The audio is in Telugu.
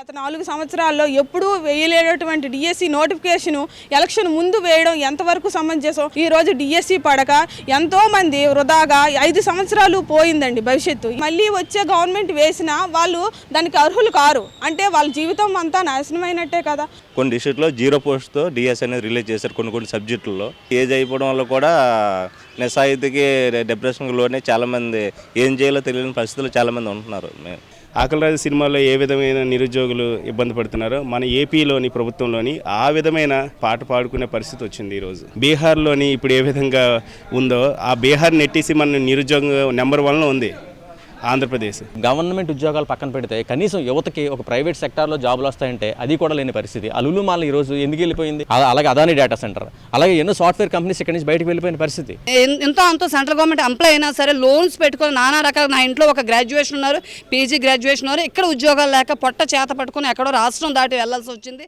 గత 4 సంవత్సరాల్లో ఎప్పుడూ వేయలేనటువంటి డిఎస్సి నోటిఫికేషన్ ఎలక్షన్ ముందు వేయడం ఎంతవరకు సమంజసం? ఈ రోజు డిఎస్సి పడక ఎంతో మంది వృధాగా 5 సంవత్సరాలు పోయిందండి భవిష్యత్తు. మళ్ళీ వచ్చే గవర్నమెంట్ వేసినా వాళ్ళు దానికి అర్హులు కారు అంటే వాళ్ళ జీవితం అంతా నాశనమైనట్టే కదా. కొన్ని డిస్ట్రిక్ట్లో 0 పోస్ట్తో డిఎస్ అనేది రిలీజ్ చేశారు. కొన్ని సబ్జెక్టుల్లో ఏజ్ అయిపోవడం వల్ల కూడా నిస్సాయితీకి డిప్రెషన్కి లోనే చాలామంది ఏం చేయాలో తెలియని పరిస్థితుల్లో చాలామంది ఉంటున్నారు. ఆకలిరాజు సినిమాలో ఏ విధమైన నిరుద్యోగులు ఇబ్బంది పడుతున్నారో మన ఏపీలోని ప్రభుత్వంలోని ఆ విధమైన పాట పాడుకునే పరిస్థితి వచ్చింది. ఈరోజు బీహార్లోని ఇప్పుడు ఏ విధంగా ఉందో ఆ బీహార్ నెట్టేసి మన నిరుద్యోగం నెంబర్ 1లో ఉంది ఆంధ్రప్రదేశ్. గవర్నమెంట్ ఉద్యోగాలు పక్కన పెడితే కనీసం యువతకి ఒక ప్రైవేట్ సెక్టార్లో జాబులు వస్తాయంటే అది కూడా లేని పరిస్థితి. లులు మాల్ ఈ రోజు ఎందుకు వెళ్ళిపోయింది? అలాగే అదాని డేటా సెంటర్, అలాగే ఎన్నో సాఫ్ట్వేర్ కంపెనీస్ ఇక్కడి నుంచి బయటకు వెళ్ళిపోయిన పరిస్థితి. ఎంతో అంతో సెంట్రల్ గవర్నమెంట్ ఎంప్లాయ్ అయినా సరే లోన్స్ పెట్టుకొని నానా రకాల, నా ఇంట్లో ఒక గ్రాడ్యుయేషన్ ఉన్నారు, పీజీ గ్రాడ్యుయేషన్ ఉన్నారు, ఇక్కడ ఉద్యోగాలు లేక పొట్ట చేత పట్టుకొని ఎక్కడో రాష్ట్రం దాటి వెళ్లాల్సి వచ్చింది.